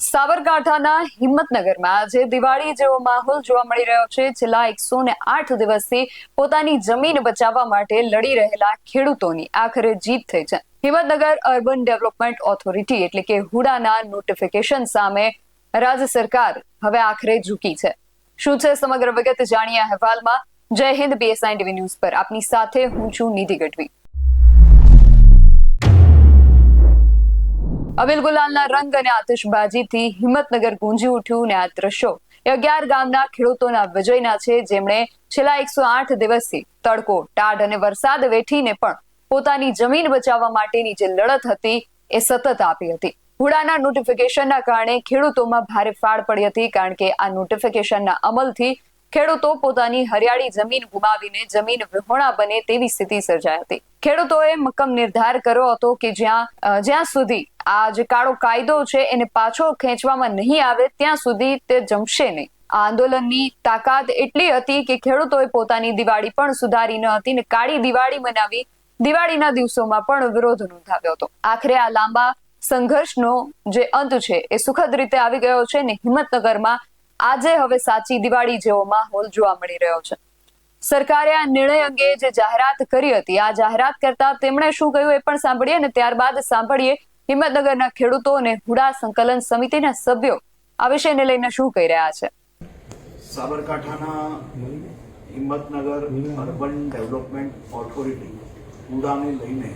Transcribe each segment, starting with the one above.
સાબરકાંઠાના હિંમતનગરમાં આજે દિવાળી જેવો માહોલ જોવા મળી રહ્યો છે। છેલ્લા 108 દિવસથી પોતાની જમીન બચાવવા માટે લડી રહેલા ખેડૂતોની આખરે જીત થઈ છે। હિંમતનગર અર્બન ડેવલપમેન્ટ ઓથોરિટી એટલે કે હુડાના નોટિફિકેશન સામે રાજ્ય સરકાર હવે આખરે ઝૂકી છે। શું છે સમગ્ર વિગત જાણીએ અહેવાલમાં। જય હિન્દ BSI TV ન્યૂઝ પર આપની સાથે હું છું નિધિ ગઢવી। અબીલ ગુલાલના રંગ અને આતિશબાજીથી હિંમતનગર ગુંજી ઉઠ્યું અને આ દ્રશ્યો 11 ગામના ખેડૂતોના વિજયના છે, જેમણે છેલ્લા 108 દિવસથી તડકો, ટાઢ અને વરસાદ વેઠીને પણ પોતાની જમીન બચાવવા માટેની જે લડત હતી એ સતત આપી હતી। હુડાના નોટિફિકેશનના કારણે ખેડૂતોમાં ભારે ફાળ પડી હતી, કારણ કે આ નોટિફિકેશનના અમલથી ખેડૂતો પોતાની હરિયાળી જમીન ગુમાવીને જમીન વિહોણા બને તેવી સ્થિતિ સર્જાઈ હતી। ખેડૂતોએ મક્કમ નિર્ધાર કર્યો હતો કે જ્યાં સુધી આ જે કાળો કાયદો છે એને પાછો ખેંચવામાં નહીં આવે ત્યાં સુધી તે જમશે નહીં। આ આંદોલનની તાકાત એટલી હતી કે ખેડૂતોએ પોતાની દિવાળી પણ સુધારી ન હતી ને કાળી દિવાળી મનાવી દિવાળીના દિવસોમાં પણ વિરોધ નોંધાવ્યો હતો। આખરે આ લાંબા સંઘર્ષનો જે અંત છે એ સુખદ રીતે આવી ગયો છે ને હિંમતનગરમાં આજે હવે સાચી દિવાળી જેવો માહોલ જોવા મળી રહ્યો છે। સરકારે આ નિર્ણય અંગે જે જાહેરાત કરી હતી, આ જાહેરાત કરતા તેમણે શું કહ્યું એ પણ સાંભળીએ અને ત્યારબાદ સાંભળીએ હિંમતનગરના ખેડૂતો અને હુડા સંકલન સમિતિના સભ્યો આ વિષયને લઈને શું કહી રહ્યા છે। સાબરકાંઠાના હિંમતનગર અર્બન ડેવલપમેન્ટ ઓથોરિટી હુડાને લઈને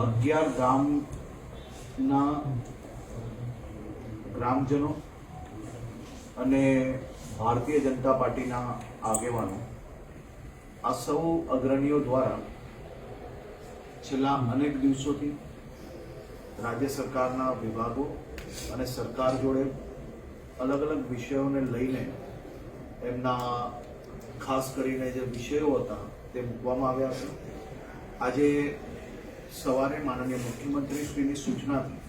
11 ગામના ગ્રામજનો અને ભારતીય જનતા પાર્ટીના આગેવાનો આ સૌ અગ્રણીઓ દ્વારા છેલ્લા અનેક દિવસોથી રાજ્ય સરકારના વિભાગો અને સરકાર જોડે અલગ અલગ વિષયોને લઈને એમના ખાસ કરીને જે વિષયો હતા તે મૂકવામાં આવ્યા છે। આજે સવારે માનનીય મુખ્યમંત્રીશ્રીની સૂચનાથી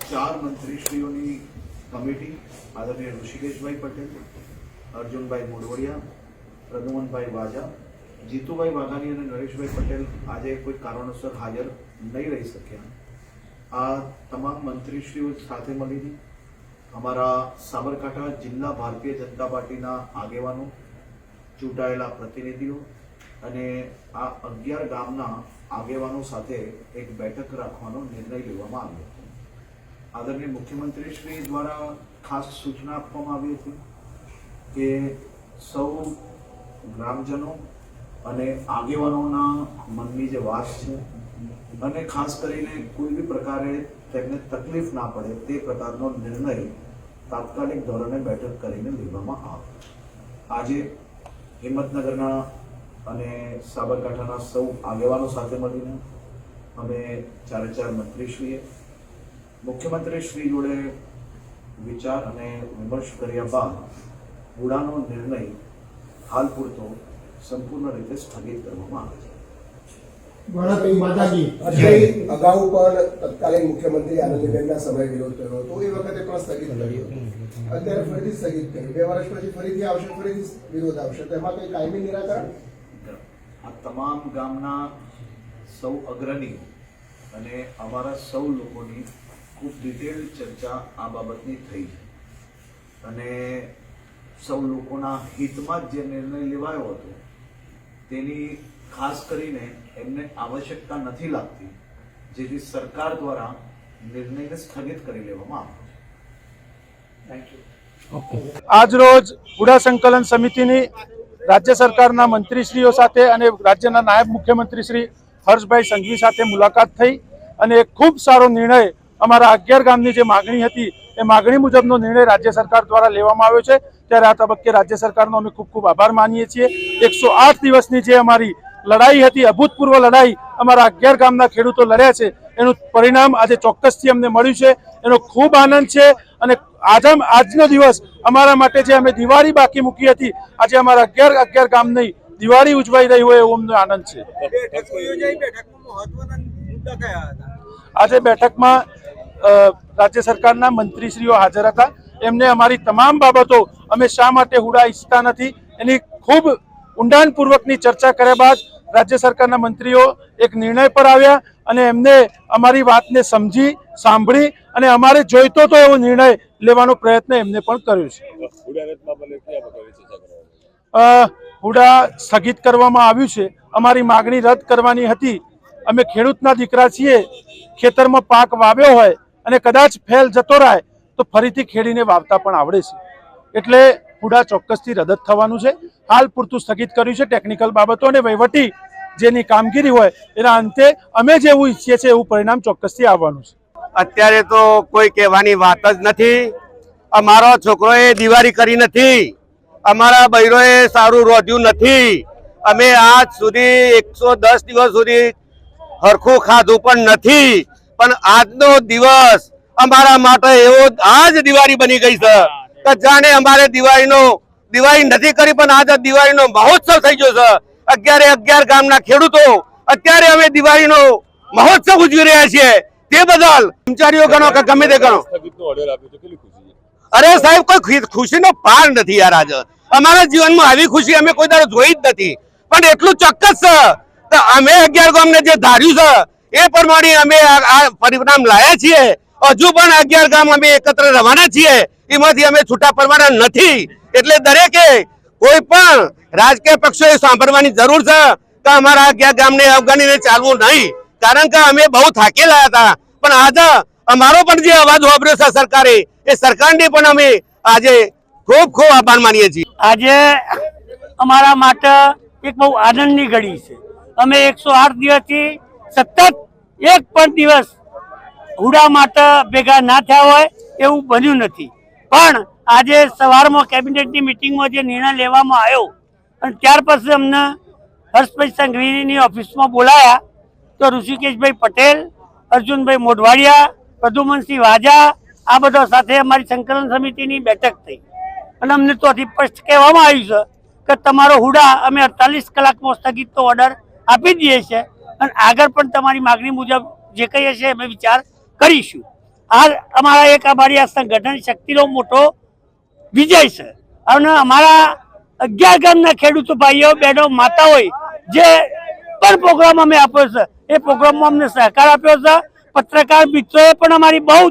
4 મંત્રીશ્રીઓની કમિટી આદરણીય ઋષિકેશભાઈ પટેલ, અર્જુનભાઈ મોડવડિયા, પ્રદ્યુમનભાઈ વાજા, જીતુભાઈ વાઘાણી અને નરેશભાઈ પટેલ આજે કોઈ કારણોસર હાજર નહીં રહી શક્યા। આ તમામ મંત્રીશ્રીઓ સાથે મળીને અમારા સાબરકાંઠા જિલ્લા ભારતીય જનતા પાર્ટીના આગેવાનો, ચૂંટાયેલા પ્રતિનિધિઓ અને આ 11 ગામના આગેવાનો સાથે એક બેઠક રાખવાનો નિર્ણય લેવામાં આવ્યો હતો। આદરણીય મુખ્યમંત્રી શ્રી દ્વારા ખાસ સૂચના આપવામાં આવી હતી કે સૌ ગ્રામજનો અને આગેવાનોના મનની જે વાત છે અને ખાસ કરીને કોઈ બી પ્રકારે તેમને તકલીફ ના પડે તે પ્રકારનો નિર્ણય તાત્કાલિક ધોરણે બેઠક કરીને લેવામાં આવે। આજે હિંમતનગરના અને સાબરકાંઠાના સૌ આગેવાનો સાથે મળીને અમે 4 મંત્રીશ્રીએ મુખ્યમંત્રી શ્રી જોડે વિચાર અને વિમર્શ કર્યા બાદ હુડાનો નિર્ણય હાલ પૂરતો સંપૂર્ણ રીતે સ્થગિત કરવામાં આવે છે। અગાઉ પણ તત્કાલીન મુખ્યમંત્રી આનંદીબેનના સમય વિરોધ કર્યો હતો, એ વખતે પણ સ્થગિત કર્યો, અત્યારે ફરીથી સ્થગિત કર્યું, 2 વર્ષ પછી ફરીથી આવશે, ફરીથી વિરોધ આવશે, તો એમાં કઈ કાયમી નિરાકરણ? આ તમામ ગામના સૌ અગ્રણી અને અમારા સૌ લોકોની ખૂબ ડિટેલ ચર્ચા આ બાબતની થઈ છે અને સૌ લોકોના હિતમાં જ જે નિર્ણય લેવાયો હતો તેની ખાસ કરીને એમને આવશ્યકતા નથી લાગતી, જેથી સરકાર દ્વારા નિર્ણયને સ્થગિત કરી લેવામાં આવ્યો। આજ રોજ હુડા સંકલન સમિતિની રાજ્ય સરકારના મંત્રીશ્રીઓ સાથે અને રાજ્યના નાયબ મુખ્યમંત્રી શ્રી હર્ષભાઈ સંઘવી સાથે મુલાકાત થઈ અને એક ખૂબ સારો નિર્ણય અમારા 11 ગામની જે માગણી હતી એ માગણી મુજબનો નિર્ણય રાજ્ય સરકાર દ્વારા લેવામાં આવ્યો છે। ત્યારે આ તબક્કે રાજ્ય સરકારનો અમે ખૂબ ખૂબ આભાર માનીએ છીએ। 108 દિવસની જે અમારી લડાઈ હતી, અભૂતપૂર્વ લડાઈ અમારા 11 ગામના ખેડૂતો લડ્યા છે, એનું પરિણામ આજે ચોક્કસથી અમને મળ્યું છે, એનો ખૂબ આનંદ છે અને આજનો દિવસ અમારા માટે જે અમે દિવાળી બાકી મૂકી હતી, આજે અમારા 11 ગામની દિવાળી ઉજવાઈ રહી હોય એવો અમને આનંદ છે। આજે બેઠકમાં રાજ્ય સરકારના મંત્રીશ્રીઓ હાજર હતા, એમને અમારી તમામ બાબતો અમે શા માટે હુડા ઈચ્છતા નથી એની ખૂબ ઊંડાણપૂર્વકની ચર્ચા કર્યા બાદ રાજ્ય સરકારના મંત્રીઓ એક નિર્ણય પર આવ્યા અને એમને અમારી વાતને સમજી સાંભળી અને અમારે જોઈતો તો એવો નિર્ણય લેવાનો પ્રયત્ન એમને પણ કર્યો છે. હુડા સ્થગિત કરવામાં આવ્યું છે. અમારી માગણી રદ કરવાની હતી. અમે ખેડૂતના દીકરા છીએ. ખેતરમાં પાક વાવ્યો હોય અને કદાચ ફેલ જતો રહે તો ફરીથી ખેડીને વાવતા પણ આવડે છે. એટલે હુડા ચોક્કસથી રદ થવાનું છે. હાલ પૂરતું સ્થગિત કર્યું છે. ટેકનિકલ બાબતો અને વહીવટી જેની કામગીરી હોય એના અંતે અમે જેવું ઈચ્છીએ છીએ એવું પરિણામ ચોક્કસથી આવવાનું છે. અત્યારે તો કોઈ કહેવાની વાત જ નથી. અમારો છોકરોએ દિવાળી કરી નથી, અમારા બૈરોએ સારું રોધ્યું નથી. અમે આજ સુધી 110 દિવસ સુધી હરખું ખાધું પણ નથી. પણ આજનો દિવસ અમારા માટે એવો આજ દિવાળી બની ગઈ છે કે જાણે અમારે દિવાળી નથી કરી પણ આજ દિવાળીનો મહોત્સવ થઈ ગયો છે. 11 ગામના ખેડૂતો અત્યારે અમે દિવાળીનો મહોત્સવ ઉજવી રહ્યા છીએ. તે બદલ કર્મચારીઓ ગણો કે ગમે તે ગણો, અરે સાહેબ કોઈ ખુશીનો પાર નથી યાર. આજે અમારા જીવનમાં આવી ખુશી અમે કોઈ દાડો જોઈ જ નથી. પણ એટલું ચોક્કસ છે કે અમે 11 ગામને જે ધાર્યું છે એ પ્રમાણે અમે આ પરિણામ લાયા છીએ. હજુ પણ 11 ગામ અમે એકત્ર રહેવાના છીએ. એમાંથી અમે છૂટા પડવાના નથી. એટલે દરેકે કોઈ પણ રાજકીય પક્ષોએ સાંભળવાની જરૂર છે કે અમારા 11 ગામને અવગણીને ચાલવું નહીં. કારણ કે અમે બહુ થાકેલા હતા. પણ આજે અમારો પણ જે અવાજ વાપર્યો છે સરકારે, એ સરકારને પણ અમે આજે ખૂબ ખૂબ આભાર માનીએ છીએ. આજે અમારા માટે એક બહુ આનંદની ઘડી છે. અમે 108 દિવસથી સતત એક પણ દિવસ હુડા માટે ભેગા ના થયા હોય એવું બન્યું નથી. પણ આજે સવારમાં કેબિનેટની મિટિંગમાં જે નિર્ણય લેવામાં આવ્યો અને ત્યાર પછી અમને હર્ષભાઈ સંઘવીની ઓફિસમાં બોલાયા તો ઋષિકેશભાઈ પટેલ, અર્જુનભાઈ મોઢવાડિયા, પ્રદ્યુમનસિંહ વાજા આ બધા સાથે અમારી સંકલન સમિતિની બેઠક થઈ અને અમને તો સ્પષ્ટ કહેવામાં આવ્યું છે કે તમારો હુડા અમે 48 કલાકમાં સ્થગિતનો ઓર્ડર આપી દઈએ છીએ અને આગળ પણ તમારી માગણી મુજબ જે કંઈ હશે અમે વિચાર કરીશું. આ અમારી આ સંગઠન શક્તિનો મોટો વિજય છે અને અમારા 11 ગામના ખેડૂતો ભાઈઓ બહેનો માતાઓએ જે પણ પ્રોગ્રામ અમે આપ્યો છે એ પ્રોગ્રામમાં અમને સહકાર આપ્યો છે. પત્રકાર મિત્રોએ પણ અમારી બહુ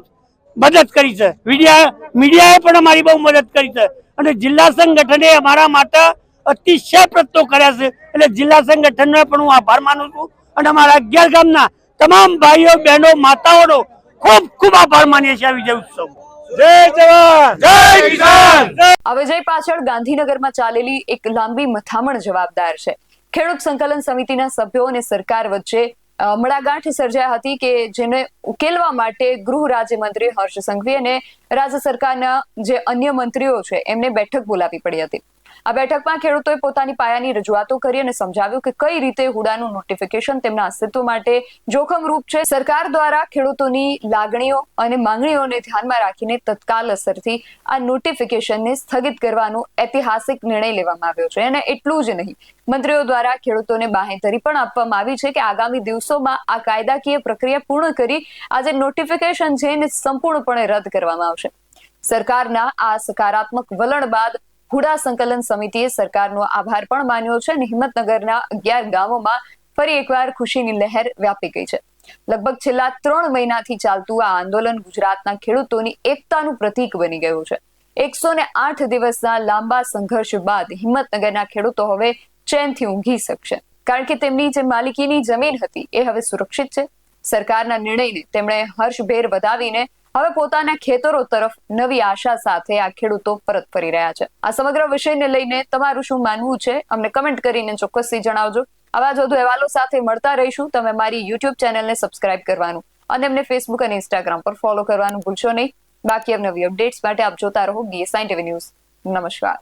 મદદ કરી છે. મીડિયાએ પણ અમારી બહુ મદદ કરી છે અને જિલ્લા સંગઠને અમારા માટે અતિશય પ્રયત્નો કર્યા છે. એટલે જિલ્લા સંગઠનનો પણ હું આભાર માનું છું અને અમારા 11 ગામના તમામ ભાઈઓ બહેનો માતાઓનો ખૂબ ખૂબ આભાર માનીએ છીએ આ વિજય ઉત્સવ. જય જવાન જય કિસાન. આ વિજય પાછળ ગાંધીનગરમાં ચાલેલી એક લાંબી મથામણ જવાબદાર છે. ખેડૂત સંકલન સમિતિના સભ્યો અને સરકાર વચ્ચે મડાગાંઠ સર્જાઈ હતી કે જેને ઉકેલવા માટે ગૃહ રાજ્યમંત્રી હર્ષ સંઘવી અને રાજ્ય સરકારના જે અન્ય મંત્રીઓ છે એમને બેઠક બોલાવી પડી હતી. આ બેઠકમાં ખેડૂતોએ પોતાની પાયાની રજૂઆતો કરી અને સમજાવ્યું કે કઈ રીતે હુડાનું નોટિફિકેશન તેમના અસ્તિત્વ માટે જોખમરૂપ છે. સરકાર દ્વારા ખેડૂતોની લાગણીઓ અને માંગણીઓને ધ્યાનમાં રાખીને તત્કાલ અસરથી આ નોટિફિકેશનને સ્થગિત કરવાનો ઐતિહાસિક નિર્ણય લેવામાં આવ્યો છે. અને એટલું જ નહીં, મંત્રીઓ દ્વારા ખેડૂતોને બાંહેધરી પણ આપવામાં આવી છે કે આગામી દિવસોમાં આ કાયદાકીય પ્રક્રિયા પૂર્ણ કરી આ જે નોટિફિકેશન છે એને સંપૂર્ણપણે રદ કરવામાં આવશે. સરકારના આ સકારાત્મક વલણ બાદ હુડા સંકલન સમિતિએ સરકારનો આભાર પણ માન્યો છે અને હિંમતનગરના 11 ગામોમાં ફરી એકવાર ખુશીની લહેર વ્યાપી ગઈ છે. લગભગ છેલ્લા 3 મહિનાથી ચાલતું આ આંદોલન ગુજરાતના ખેડૂતોની એકતાનું પ્રતીક બની ગયું છે. 108 દિવસના લાંબા સંઘર્ષ બાદ હિંમતનગરના ખેડૂતો હવે ચેનથી ઊંઘી શકશે, કારણ કે તેમની જે માલિકીની જમીન હતી એ હવે સુરક્ષિત છે. સરકારના નિર્ણયને તેમણે હર્ષભેર વધાવીને હવે પોતાના ખેતરો તરફ નવી આશા સાથે આ ખેડૂતો પરત ફરી રહ્યા છે. આ સમગ્ર વિષયને લઈને તમારું શું માનવું છે અમને કમેન્ટ કરીને ચોક્કસથી જણાવજો. આવા જ વધુ અહેવાલો સાથે મળતા રહીશું. તમે મારી YouTube ચેનલને સબસ્ક્રાઇબ કરવાનું અને અમને Facebook અને Instagram પર ફોલો કરવાનું ભૂલશો નહીં. બાકી નવી અપડેટ્સ માટે આપ જોતા રહો BSI TV ન્યૂઝ. નમસ્કાર.